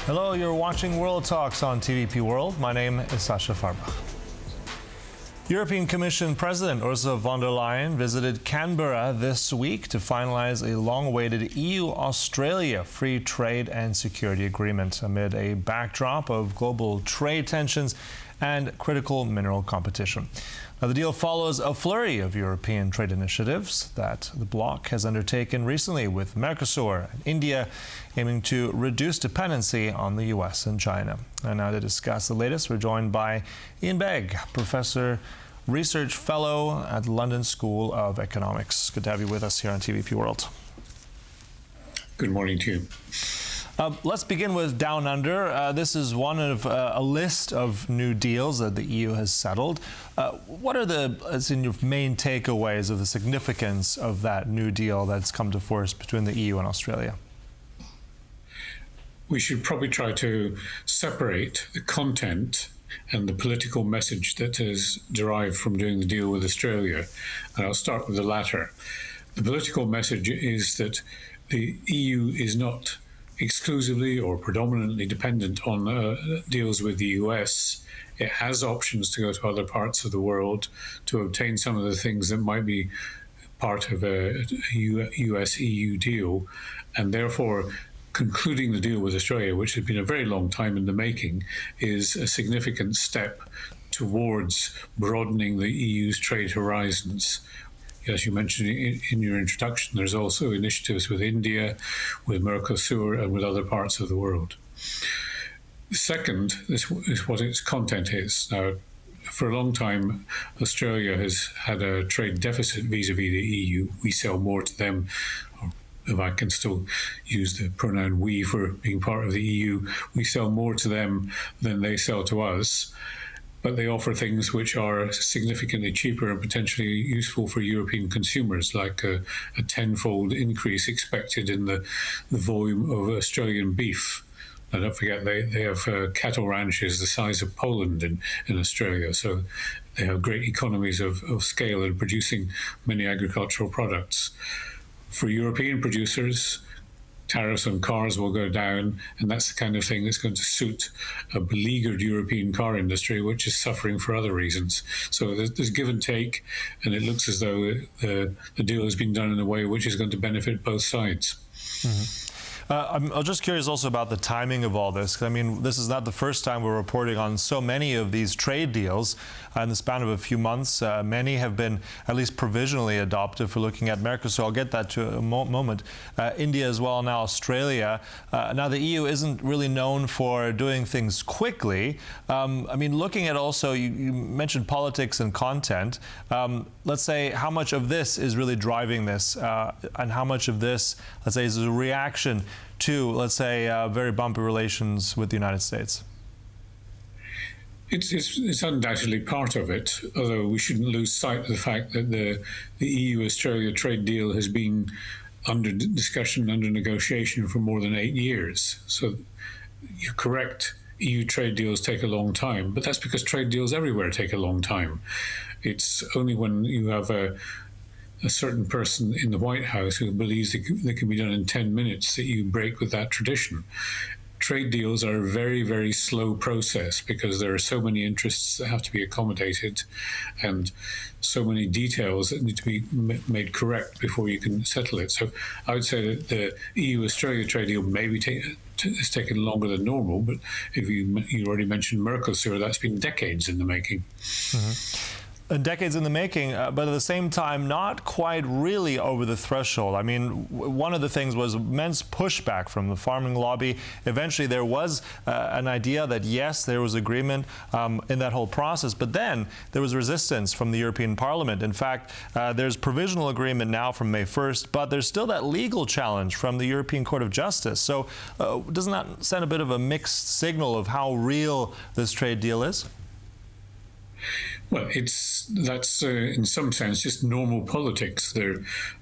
Hello, you're watching World Talks on TVP World. My name is Sascha Fahrbach. European Commission President Ursula von der Leyen visited Canberra this week to finalize a long-awaited EU-Australia free trade and security agreement amid a backdrop of global trade tensions and critical mineral competition. Now, the deal follows a flurry of European trade initiatives that the bloc has undertaken recently with Mercosur and India, aiming to reduce dependency on the US and China. And now to discuss the latest, we're joined by Iain Begg, Professor Research Fellow at the London School of Economics. Good to have you with us here on TVP World. Good morning to you. Let's begin with Down Under. This is one of a list of new deals that the EU has settled. What are the your main takeaways of the significance of that new deal that's come to force between the EU and Australia? We should probably try to separate the content and the political message that is derived from doing the deal with Australia. And I'll start with the latter. The political message is that the EU is not exclusively or predominantly dependent on deals with the US. It has options to go to other parts of the world to obtain some of the things that might be part of a US-EU deal, and therefore concluding the deal with Australia, which has been a very long time in the making, is a significant step towards broadening the EU's trade horizons. As you mentioned in your introduction, there's also initiatives with India, with Mercosur, and with other parts of the world. The second is what its content is. Now, for a long time, Australia has had a trade deficit vis-a-vis the EU. We sell more to them, or if I can still use the pronoun we for being part of the EU, we sell more to them than they sell to us. But they offer things which are significantly cheaper and potentially useful for European consumers, like a tenfold increase expected in the volume of Australian beef. Now, don't forget, they have cattle ranches the size of Poland in Australia, so they have great economies of scale in producing many agricultural products. For European producers, tariffs on cars will go down, and that's the kind of thing that's going to suit a beleaguered European car industry, which is suffering for other reasons. So there's give and take, and it looks as though the deal has been done in a way which is going to benefit both sides. Mm-hmm. I'm just curious also about the timing of all this. I mean, this is not the first time we're reporting on so many of these trade deals in the span of a few months. Many have been at least provisionally adopted. For looking at Mercosur, I'll get that to a moment. India as well, now Australia. Now the EU isn't really known for doing things quickly. I mean, looking at also, you mentioned politics and content. Let's say how much of this is really driving this, and how much of this, let's say, is a reaction to, let's say, very bumpy relations with the United States? It's undoubtedly part of it, although we shouldn't lose sight of the fact that the EU-Australia trade deal has been under discussion, under negotiation for more than 8 years. So you're correct, EU trade deals take a long time, but that's because trade deals everywhere take a long time. It's only when you have a certain person in the White House who believes they can be done in 10 minutes that you break with that tradition. Trade deals are a very, very slow process because there are so many interests that have to be accommodated and so many details that need to be made correct before you can settle it. So I would say that the EU-Australia trade deal maybe has taken longer than normal, but if you already mentioned Mercosur, that's been decades in the making. Mm-hmm. Decades in the making, but at the same time, not quite really over the threshold. I mean, one of the things was immense pushback from the farming lobby. Eventually, there was an idea that, yes, there was agreement in that whole process, but then there was resistance from the European Parliament. In fact, there's provisional agreement now from May 1st, but there's still that legal challenge from the European Court of Justice. So doesn't that send a bit of a mixed signal of how real this trade deal is? Well, that's in some sense just normal politics. There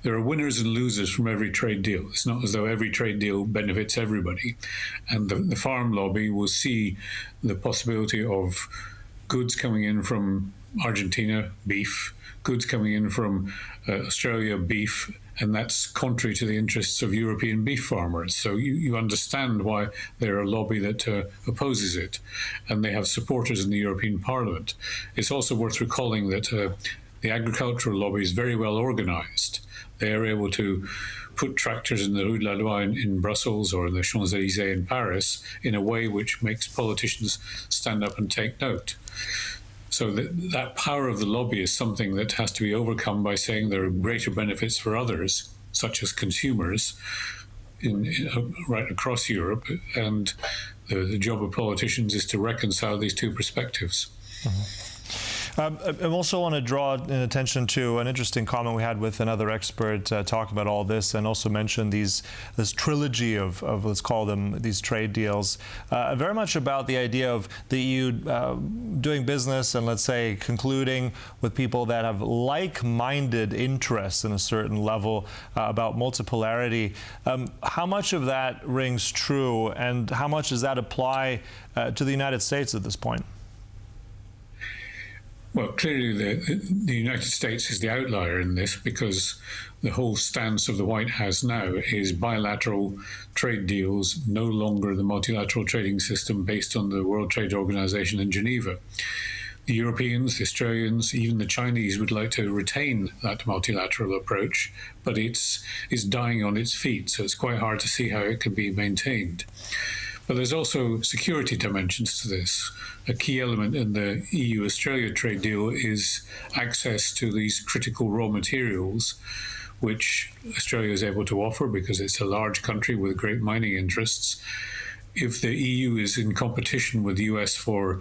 are winners and losers from every trade deal. It's not as though every trade deal benefits everybody. And the farm lobby will see the possibility of goods coming in from Argentina, beef, goods coming in from Australia, beef, And that's contrary to the interests of European beef farmers. So you understand why they're a lobby that opposes it, and they have supporters in the European Parliament. It's also worth recalling that the agricultural lobby is very well organized. They are able to put tractors in the Rue de la Loi in Brussels or in the Champs-Élysées in Paris in a way which makes politicians stand up and take note. So that power of the lobby is something that has to be overcome by saying there are greater benefits for others, such as consumers, right across Europe. And the job of politicians is to reconcile these two perspectives. Mm-hmm. I also want to draw attention to an interesting comment we had with another expert talking about all this, and also mention this trilogy of let's call them these trade deals, very much about the idea of the EU doing business and, let's say, concluding with people that have like-minded interests in a certain level about multipolarity. How much of that rings true, and how much does that apply to the United States at this point? Well, clearly the United States is the outlier in this, because the whole stance of the White House now is bilateral trade deals, no longer the multilateral trading system based on the World Trade Organization in Geneva. The Europeans, the Australians, even the Chinese would like to retain that multilateral approach, but it's dying on its feet, so it's quite hard to see how it can be maintained. But there's also security dimensions to this. A key element in the EU-Australia trade deal is access to these critical raw materials, which Australia is able to offer because it's a large country with great mining interests. If the EU is in competition with the US for,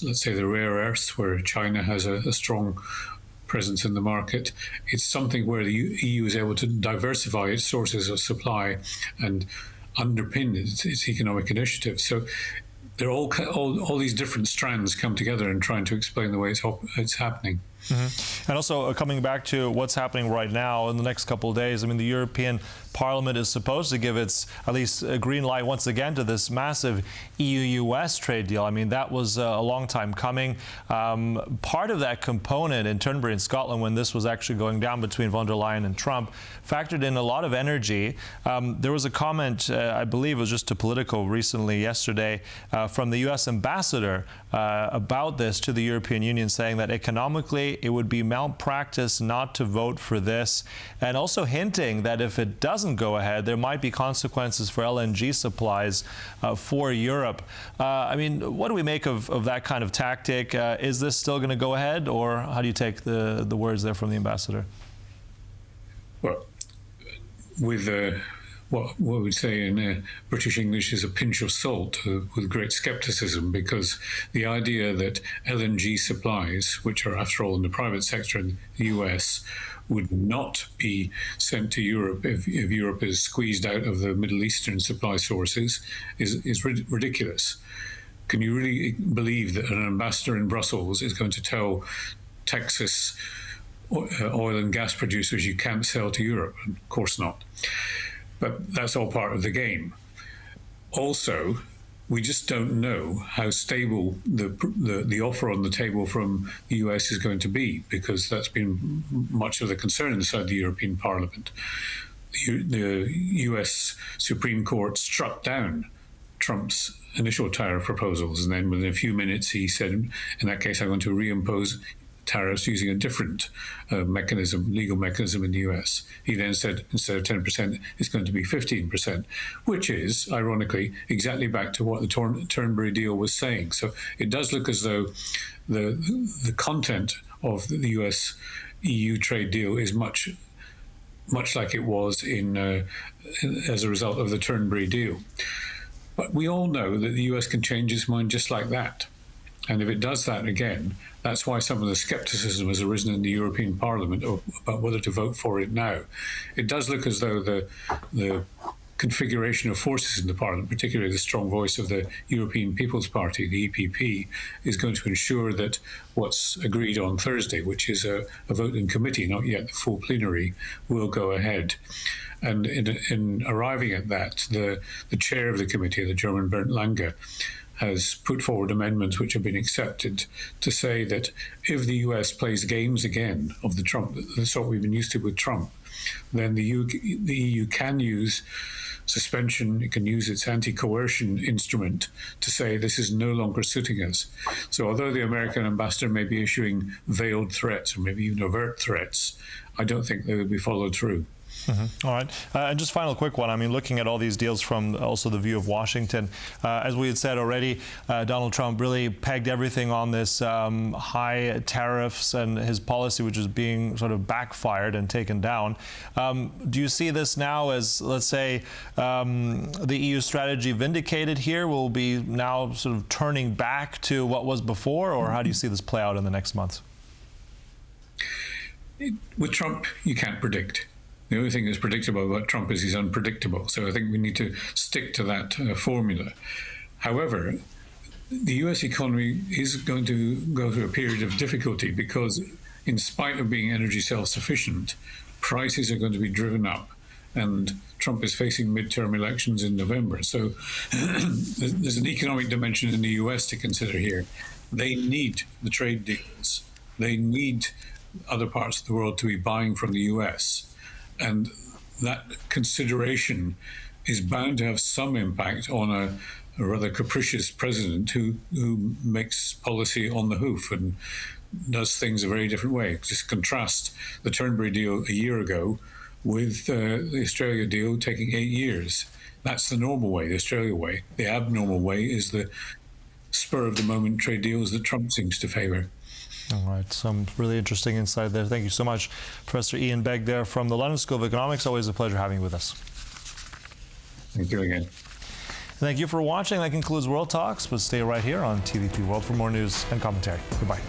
let's say, the rare earths, where China has a strong presence in the market, it's something where the EU is able to diversify its sources of supply and underpin its economic initiative. So they're all these different strands come together in trying to explain the way it's happening. Mm-hmm. And also coming back to what's happening right now in the next couple of days, I mean, the European Parliament is supposed to give its at least a green light once again to this massive EU-US trade deal. I mean, that was a long time coming. Part of that component in Turnberry in Scotland, when this was actually going down between von der Leyen and Trump, factored in a lot of energy. There was a comment, I believe it was just to Politico recently, yesterday, from the US ambassador about this to the European Union, saying that economically it would be malpractice not to vote for this, and also hinting that if it doesn't go ahead, there might be consequences for LNG supplies for Europe. I mean, what do we make of that kind of tactic? Is this still going to go ahead, or how do you take the words there from the ambassador? Well, with what we would say in British English is a pinch of salt, with great skepticism, because the idea that LNG supplies, which are after all in the private sector in the US, would not be sent to Europe if Europe is squeezed out of the Middle Eastern supply sources is ridiculous. Can you really believe that an ambassador in Brussels is going to tell Texas oil and gas producers you can't sell to Europe? Of course not. But that's all part of the game. Also, we just don't know how stable the offer on the table from the US is going to be, because that's been much of the concern inside the European Parliament. The US Supreme Court struck down Trump's initial tariff proposals, and then within a few minutes he said, in that case, I'm going to reimpose tariffs using a different legal mechanism in the US. He then said instead of 10%, it's going to be 15%, which is, ironically, exactly back to what the Turnberry deal was saying. So it does look as though the content of the US-EU trade deal is much like it was as a result of the Turnberry deal. But we all know that the US can change its mind just like that. And if it does that again, that's why some of the skepticism has arisen in the European Parliament about whether to vote for it now. It does look as though the configuration of forces in the Parliament, particularly the strong voice of the European People's Party, the EPP, is going to ensure that what's agreed on Thursday, which is a vote in committee, not yet the full plenary, will go ahead. And in arriving at that, the chair of the committee, the German Bernd Lange, has put forward amendments which have been accepted to say that if the US plays games again of the sort we've been used to with Trump, then the EU can use suspension, it can use its anti-coercion instrument to say this is no longer suiting us. So although the American ambassador may be issuing veiled threats or maybe even overt threats, I don't think they will be followed through. All right. And just final quick one. I mean, looking at all these deals from also the view of Washington, as we had said already, Donald Trump really pegged everything on this high tariffs and his policy, which is being sort of backfired and taken down. Do you see this now as, let's say, the EU strategy vindicated here? Will be now sort of turning back to what was before, or how do you see this play out in the next months? With Trump, you can't predict. The only thing that's predictable about Trump is he's unpredictable. So I think we need to stick to that formula. However, the US economy is going to go through a period of difficulty because in spite of being energy self-sufficient, prices are going to be driven up. And Trump is facing midterm elections in November. So there's an economic dimension in the US to consider here. They need the trade deals. They need other parts of the world to be buying from the US. And that consideration is bound to have some impact on a rather capricious president who makes policy on the hoof and does things a very different way. Just contrast the Turnberry deal a year ago with the Australia deal taking 8 years. That's the normal way, the Australia way. The abnormal way is the spur-of-the-moment trade deals that Trump seems to favour. All right, some really interesting insight there. Thank you so much, Professor Iain Begg there from the London School of Economics. Always a pleasure having you with us. Thank you again. Thank you for watching. That concludes World Talks, but stay right here on TVP World for more news and commentary. Goodbye.